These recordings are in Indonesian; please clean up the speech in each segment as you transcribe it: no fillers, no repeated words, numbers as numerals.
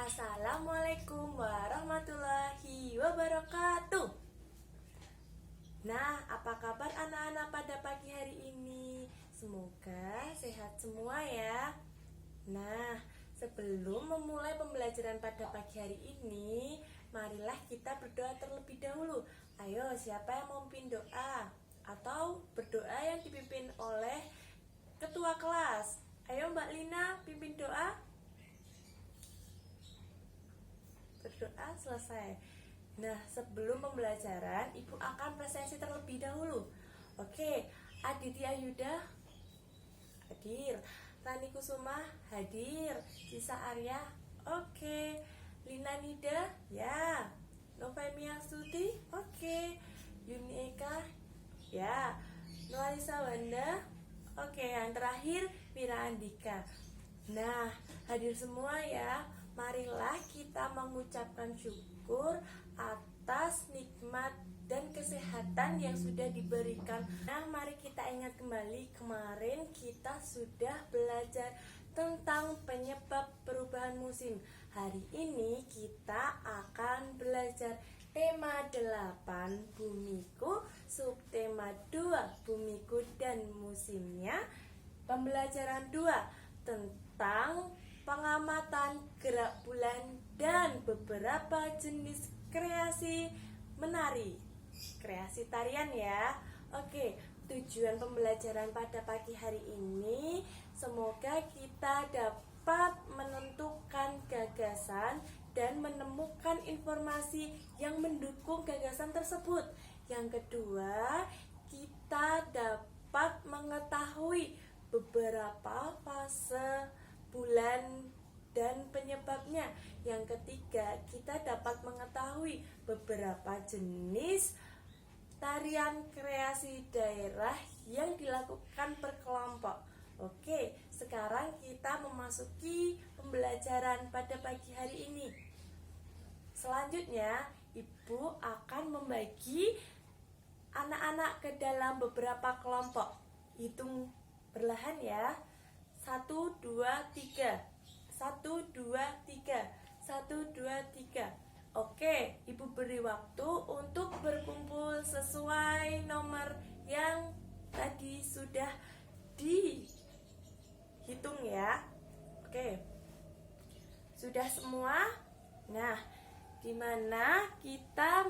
Assalamualaikum warahmatullahi wabarakatuh. Nah, apa kabar anak-anak pada pagi hari ini? Semoga sehat semua ya. Nah, sebelum memulai pembelajaran pada pagi hari ini, marilah kita berdoa terlebih dahulu. Ayo, siapa yang mau memimpin doa? Atau berdoa yang dipimpin oleh ketua kelas? Ayo Mbak Lina, pimpin doa. Berdoa selesai. Nah, sebelum pembelajaran, Ibu akan presentasi terlebih dahulu. Oke, Aditya Yuda hadir, Rani Kusuma hadir, Sisa Arya oke, Lina Nida ya, Novemi Astuti oke, Yuni Eka ya, Noalisa Wanda oke, yang terakhir Mira Andika. Nah, hadir semua ya. Marilah kita mengucapkan syukur atas nikmat dan kesehatan yang sudah diberikan. Nah, mari kita ingat kembali kemarin kita sudah belajar tentang penyebab perubahan musim. Hari ini kita akan belajar tema 8 Bumiku, subtema 2 Bumiku dan musimnya. Pembelajaran 2 tentang pengamatan gerak bulan dan beberapa jenis kreasi menari, kreasi tarian ya. Oke, tujuan pembelajaran pada pagi hari ini semoga kita dapat menentukan gagasan dan menemukan informasi yang mendukung gagasan tersebut. Yang kedua, kita dapat mengetahui beberapa fase bulan dan penyebabnya. Yang ketiga, kita dapat mengetahui beberapa jenis tarian kreasi daerah yang dilakukan per kelompok. Oke, sekarang kita memasuki pembelajaran pada pagi hari ini. Selanjutnya, Ibu akan membagi anak-anak ke dalam beberapa kelompok. Hitung perlahan ya. 1, 2, 3. 1, 2, 3. 1, 2, 3. Oke, Ibu beri waktu untuk berkumpul sesuai nomor yang tadi sudah dihitung ya. Oke. Sudah semua? Nah, dimana kita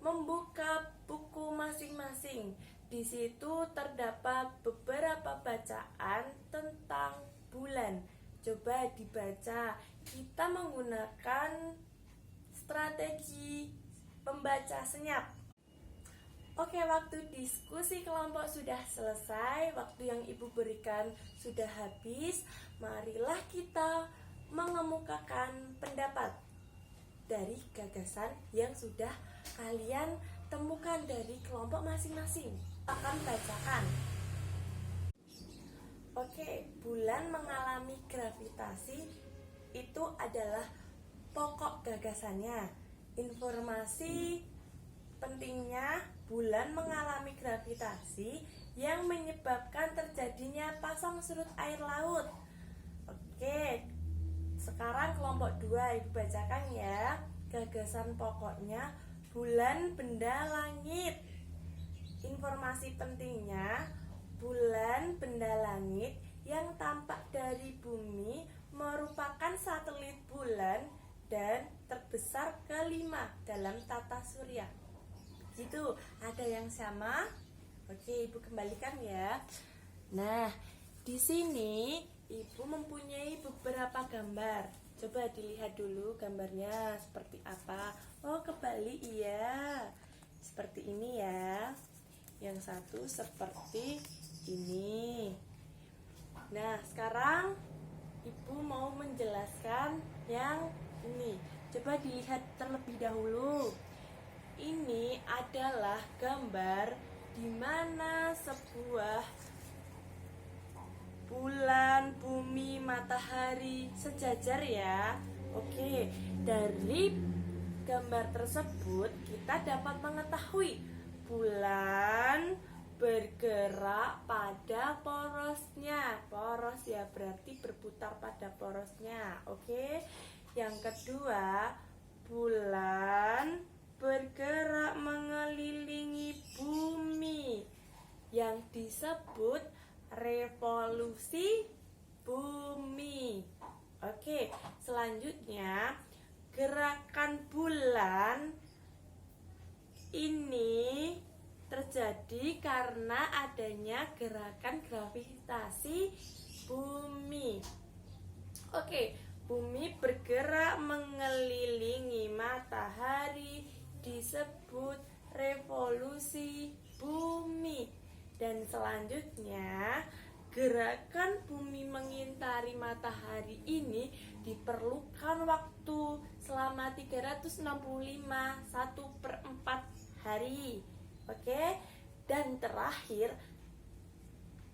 membuka buku masing-masing. Di situ terdapat beberapa bacaan tentang bulan. Coba dibaca. Kita menggunakan strategi pembaca senyap. Oke, waktu diskusi kelompok sudah selesai. Waktu yang Ibu berikan sudah habis. Marilah kita mengemukakan pendapat dari gagasan yang sudah kalian temukan dari kelompok masing-masing. Akan bacakan. Oke, bulan mengalami gravitasi itu adalah pokok gagasannya. Informasi pentingnya, bulan mengalami gravitasi yang menyebabkan terjadinya pasang surut air laut. Oke, sekarang kelompok 2 Ibu bacakan ya. Gagasan pokoknya, bulan benda langit. Informasi pentingnya, bulan benda langit yang tampak dari bumi merupakan satelit bulan dan terbesar kelima dalam tata surya. Gitu, ada yang sama? Oke, Ibu kembalikan ya. Nah, di sini Ibu mempunyai beberapa gambar. Coba dilihat dulu gambarnya seperti apa. Oh, kebalik iya. Seperti ini ya. Yang satu seperti ini. Nah, sekarang Ibu mau menjelaskan yang ini. Coba dilihat terlebih dahulu. Ini adalah gambar di mana sebuah bulan, bumi, matahari sejajar ya. Oke, dari gambar tersebut kita dapat mengetahui bulan bergerak pada porosnya. Poros ya, berarti berputar pada porosnya. Oke. Yang kedua, bulan bergerak mengelilingi bumi yang disebut revolusi bumi. Oke, selanjutnya gerakan bulan ini terjadi karena adanya gerakan gravitasi bumi. Oke, bumi bergerak mengelilingi matahari disebut revolusi bumi. Dan selanjutnya, gerakan bumi mengitari matahari ini diperlukan waktu selama 365 1/4 hari. Oke. Dan terakhir,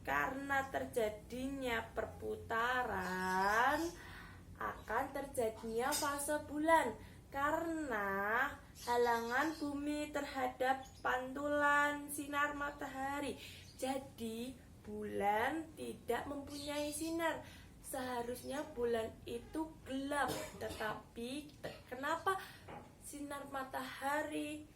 karena terjadinya perputaran akan terjadinya fase bulan karena halangan bumi terhadap pantulan sinar matahari. Jadi bulan tidak mempunyai sinar. Seharusnya bulan itu gelap, tetapi kenapa sinar matahari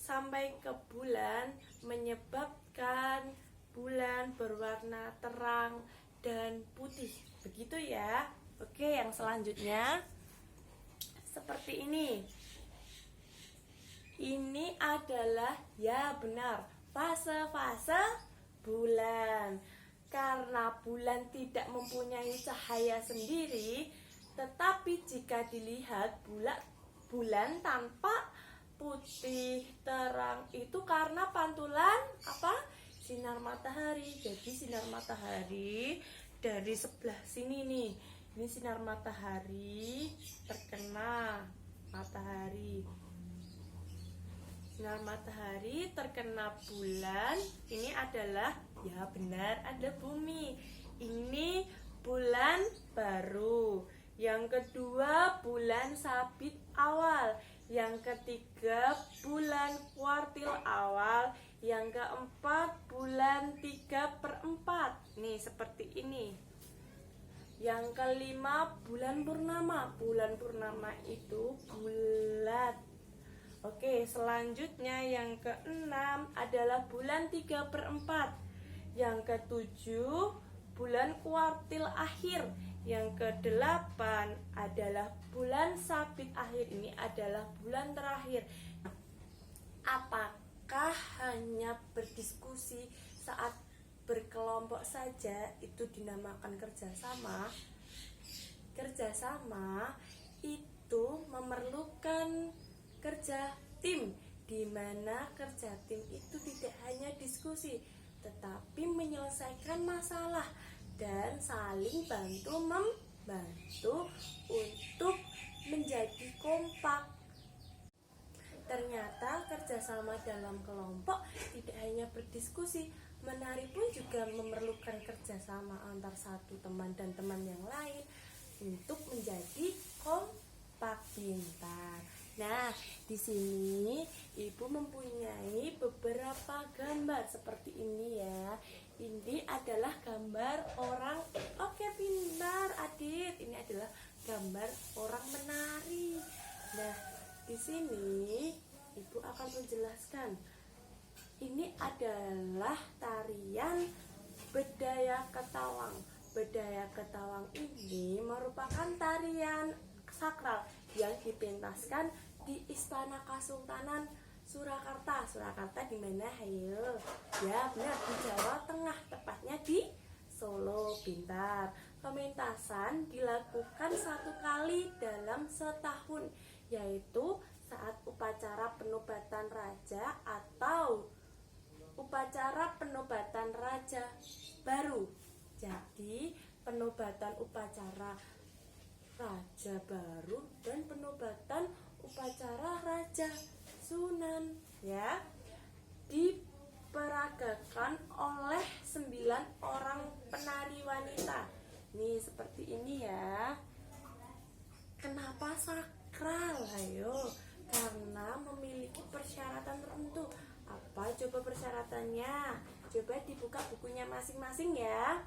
sampai ke bulan menyebabkan bulan berwarna terang dan putih. Begitu ya. Oke, yang selanjutnya seperti ini. Ini adalah, ya benar, fase-fase bulan. Karena bulan tidak mempunyai cahaya sendiri, tetapi jika dilihat bulan tampak putih terang itu karena pantulan apa? Sinar matahari. Jadi sinar matahari dari sebelah sini nih. Ini sinar matahari terkena matahari. Sinar matahari terkena bulan. Ini adalah, ya benar, ada bumi. Ini bulan baru. Yang kedua, bulan sabit awal. Yang ketiga, bulan kuartil awal. Yang keempat, bulan 3/4. Nih seperti ini. Yang kelima, bulan purnama. Bulan purnama itu bulat. Oke, selanjutnya yang keenam adalah bulan 3/4. Yang ketujuh, bulan kuartil akhir. Yang kedelapan adalah bulan sabit akhir. Ini adalah bulan terakhir. Apakah hanya berdiskusi saat berkelompok saja itu dinamakan kerjasama? Kerjasama itu memerlukan kerja tim, di mana kerja tim itu tidak hanya diskusi, tetapi menyelesaikan masalah dan saling bantu-membantu untuk menjadi kompak. Ternyata kerjasama dalam kelompok tidak hanya berdiskusi, menari pun juga memerlukan kerjasama antar satu teman dan teman yang lain untuk menjadi kompak pintar. Nah, di sini Ibu mempunyai beberapa gambar seperti ini ya. Ini adalah gambar orang, oke pintar Adit. Ini adalah gambar orang menari. Nah, di sini Ibu akan menjelaskan. Ini adalah tarian Bedaya Ketawang. Bedaya Ketawang ini merupakan tarian sakral yang dipentaskan di Istana Kesultanan Surakarta. Surakarta di mana? Hayo. Ya, benar, di Jawa Tengah, tepatnya di Solo. Pintar. Pementasan dilakukan 1 kali dalam setahun, yaitu saat upacara penobatan raja atau upacara penobatan raja baru. Jadi, penobatan upacara raja baru dan penobatan upacara raja Sunan ya diperagakan oleh 9 orang penari wanita. Nih seperti ini ya. Kenapa sakral? Ayo, karena memiliki persyaratan tertentu. Apa coba persyaratannya? Coba dibuka bukunya masing-masing ya.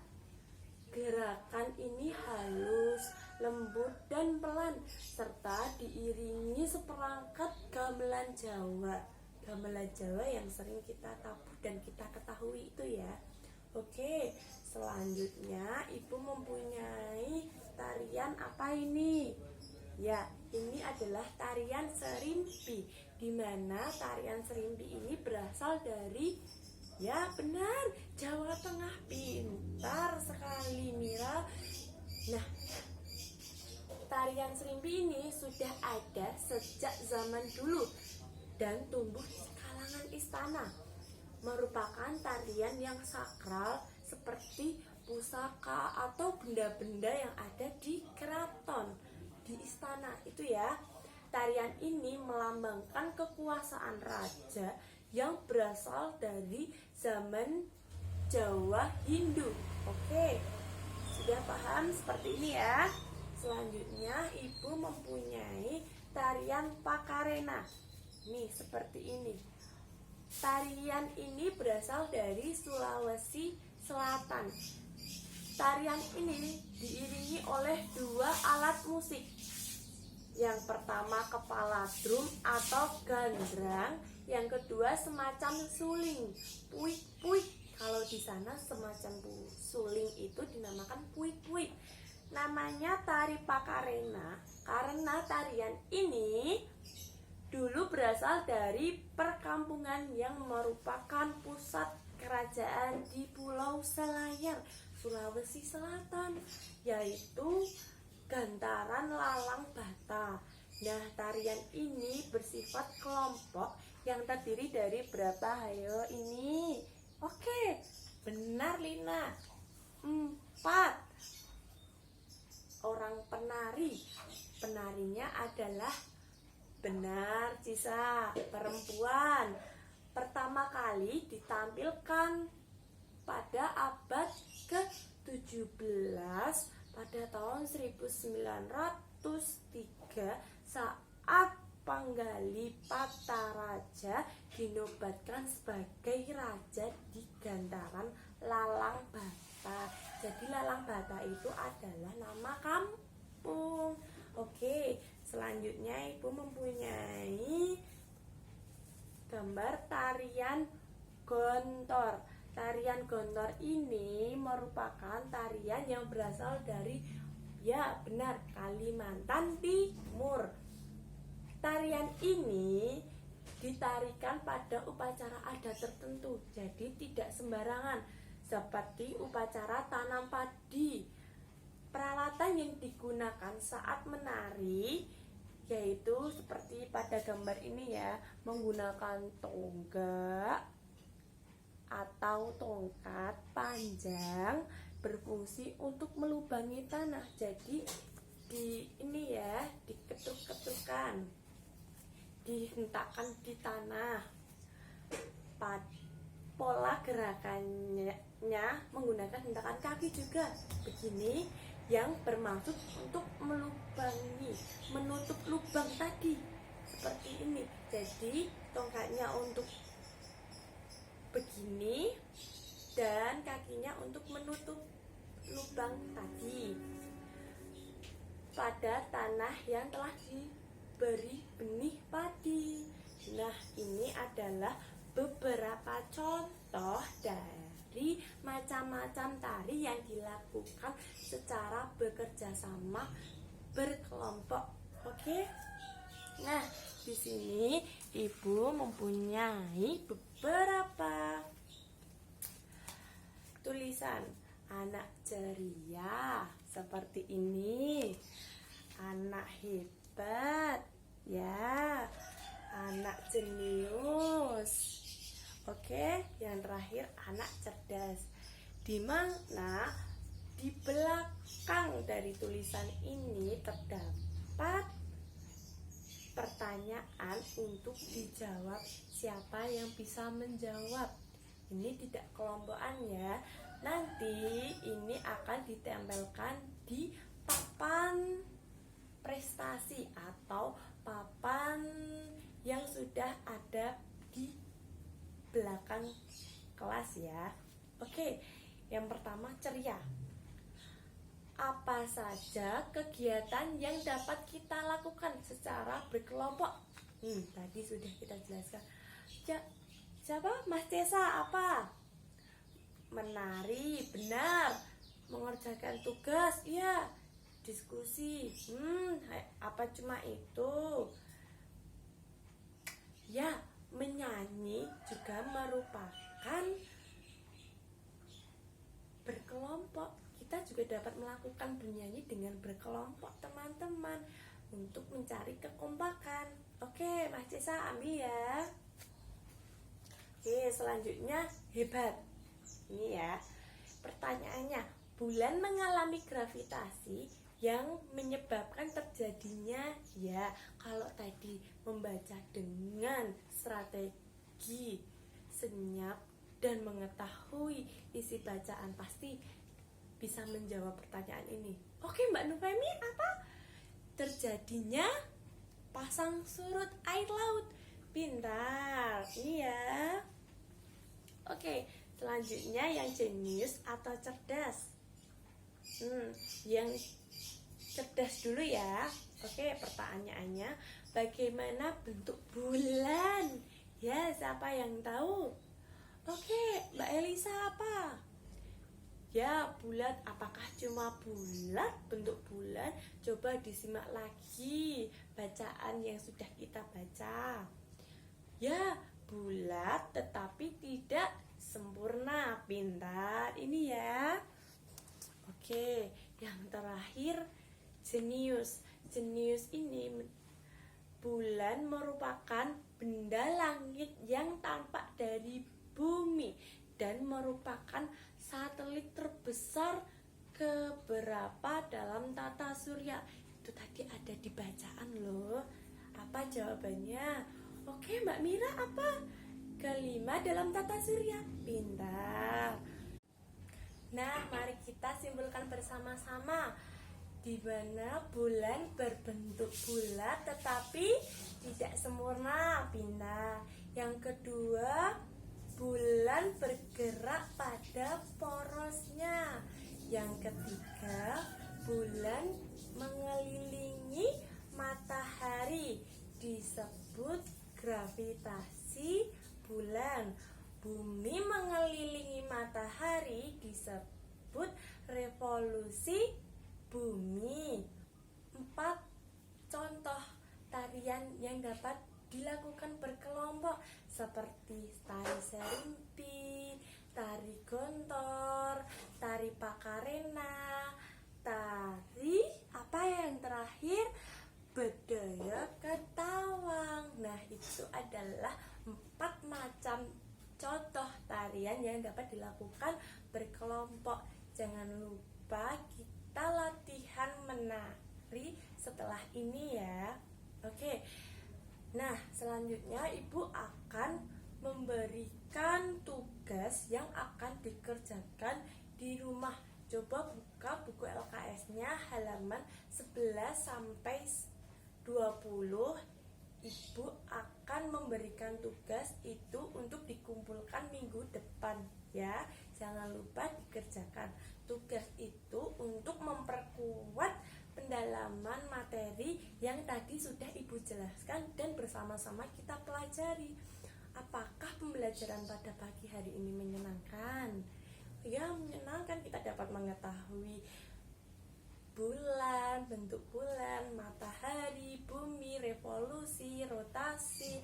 Gerakan ini halus, lembut, dan pelan, serta diiringi seperangkat gamelan Jawa. Gamelan Jawa yang sering kita tabuh dan kita ketahui itu ya. Oke, selanjutnya ibu mempunyai tarian apa ini? Ya, ini adalah tarian serimpi, di mana tarian serimpi ini berasal dari, ya benar, Jawa Tengah. Pintar sekali Mira. Nah, tarian serimpi ini sudah ada sejak zaman dulu dan tumbuh di kalangan istana. Merupakan tarian yang sakral seperti pusaka atau benda-benda yang ada di keraton, di istana itu ya. Tarian ini melambangkan kekuasaan raja yang berasal dari zaman Jawa Hindu. Oke, sudah paham seperti ini ya. Selanjutnya ibu mempunyai tarian Pakarena. Nih seperti ini. Tarian ini berasal dari Sulawesi Selatan. Tarian ini diiringi oleh dua alat musik. Yang pertama kepala drum atau gandrang, yang kedua semacam suling, puik-puik. Kalau di sana semacam suling itu dinamakan puik-puik. Namanya tari Pakarena karena tarian ini dulu berasal dari perkampungan yang merupakan pusat kerajaan di Pulau Selayar, Sulawesi Selatan, yaitu Gantaran Lalang Bata. Nah, tarian ini bersifat kelompok yang terdiri dari berapa? Hayo ini. Oke, benar Lina. 4 orang penari. Penarinya adalah, benar Cisa, perempuan. Pertama kali ditampilkan pada abad ke-17 pada tahun 1903 saat Panggali Pataraja dinobatkan sebagai raja di Gantaran Lalang Bata. Jadi Lalang Bata itu adalah nama kampung. Oke, selanjutnya ibu mempunyai gambar tarian gontor. Tarian gontor ini merupakan tarian yang berasal dari, ya benar, Kalimantan Timur. Tarian ini ditarikan pada upacara adat tertentu, jadi tidak sembarangan, seperti upacara tanam padi. Peralatan yang digunakan saat menari yaitu seperti pada gambar ini ya, menggunakan tonggak atau tongkat panjang berfungsi untuk melubangi tanah. Jadi di ini ya, diketuk-ketukan, dihentakkan di tanah. Pola gerakannya menggunakan hentakan kaki juga begini, yang bermaksud untuk melubangi, menutup lubang tadi seperti ini. Jadi tongkatnya untuk begini dan kakinya untuk menutup lubang tadi pada tanah yang telah diberi benih padi. Nah, ini adalah beberapa contoh dari macam-macam tari yang dilakukan secara bekerja sama, berkelompok. Oke. Nah, di sini ibu mempunyai beberapa tulisan anak ceria seperti ini, anak hebat, ya, anak jenius. Oke, yang terakhir anak cerdas. Di mana di belakang dari tulisan ini terdapat pertanyaan untuk dijawab. Siapa yang bisa menjawab? Ini tidak kelompokan ya. Nanti ini akan ditempelkan di papan prestasi atau papan yang sudah ada di belakang kelas ya. Oke, yang pertama ceria. Apa saja kegiatan yang dapat kita lakukan secara berkelompok? Tadi sudah kita jelaskan. Siapa? Mas Cesa apa? Menari, benar. Mengerjakan tugas, ya. Diskusi, apa cuma itu? Ya, menyanyi juga merupakan berkelompok. Kita juga dapat melakukan bernyanyi dengan berkelompok teman-teman untuk mencari kekompakan. Oke, Mas Cesa ambil ya. Oke, selanjutnya hebat. Ini ya, pertanyaannya, bulan mengalami gravitasi yang menyebabkan terjadinya, ya, kalau tadi membaca dengan strategi senyap dan mengetahui isi bacaan pasti bisa menjawab pertanyaan ini. Oke, Mbak Nufemi, apa? Terjadinya pasang surut air laut. Pintar, ini ya. Oke, selanjutnya yang jenius atau cerdas. Yang cerdas dulu ya. Oke, pertanyaannya, bagaimana bentuk bulan? Ya, siapa yang tahu? Oke, Mbak Elisa apa? Ya, bulat. Apakah cuma bulat, bentuk bulan? Coba disimak lagi bacaan yang sudah kita baca. Ya, bulat tetapi tidak sempurna. Pintar, ini ya. Oke, yang terakhir jenius. Jenius ini, bulan merupakan benda langit yang tampak dari bumi dan merupakan satelit terbesar keberapa dalam tata surya. Itu tadi ada di bacaan loh. Apa jawabannya? Oke, Mbak Mira apa? Kelima dalam tata surya. Pintar. Nah, mari kita simpulkan bersama-sama. Di mana bulan berbentuk bulat tetapi tidak sempurna. Pintar. Yang kedua, bulan bergerak pada porosnya. Yang ketiga, bulan mengelilingi matahari, disebut gravitasi bulan. Bumi mengelilingi matahari, disebut revolusi bumi. 4 contoh tarian yang dapat dilakukan berkelompok seperti tari serimpi, tari gontor, tari pakarena, tari apa yang terakhir? Bedaya ketawang. Nah, itu adalah 4 macam contoh tarian yang dapat dilakukan berkelompok. Jangan lupa kita latihan menari setelah ini ya. Oke. Nah, selanjutnya Ibu akan memberikan tugas yang akan dikerjakan di rumah. Coba buka buku LKS-nya halaman 11 sampai 20. Ibu akan memberikan tugas itu untuk dikumpulkan minggu depan ya. Jangan lupa dikerjakan. Tugas itu untuk memperkuat pendalaman materi yang tadi sudah Ibu jelaskan dan bersama-sama kita pelajari. Apakah pembelajaran pada pagi hari ini menyenangkan? Ya, menyenangkan. Kita dapat mengetahui bulan, bentuk bulan, matahari, bumi, revolusi, rotasi,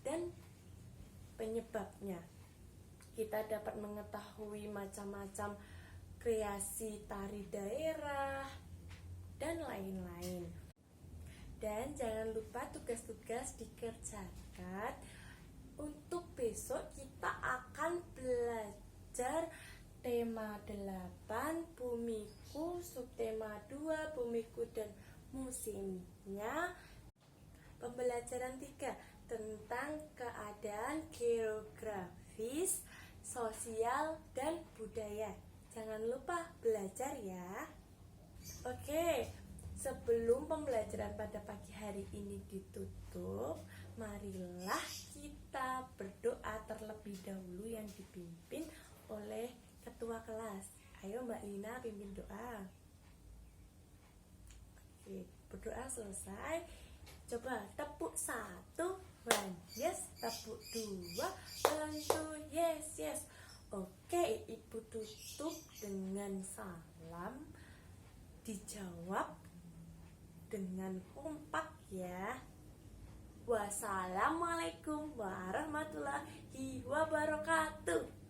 dan penyebabnya. Kita dapat mengetahui macam-macam kreasi tari daerah dan lain-lain. Dan jangan lupa tugas-tugas dikerjakan. Untuk besok kita akan belajar tema 8 bumiku, subtema 2 bumiku dan musimnya. Pembelajaran 3 tentang keadaan geografis, sosial dan budaya. Jangan lupa belajar ya. Oke, sebelum pembelajaran pada pagi hari ini ditutup, marilah kita berdoa terlebih dahulu yang dipimpin oleh ketua kelas. Ayo Mbak Lina pimpin doa. Oke, berdoa selesai. Coba tepuk 1, 1, yes. Tepuk 2, 1, 2, yes, yes. Oke, ibu tutup dengan salam. Dijawab dengan kompak ya. Wassalamualaikum warahmatullahi wabarakatuh.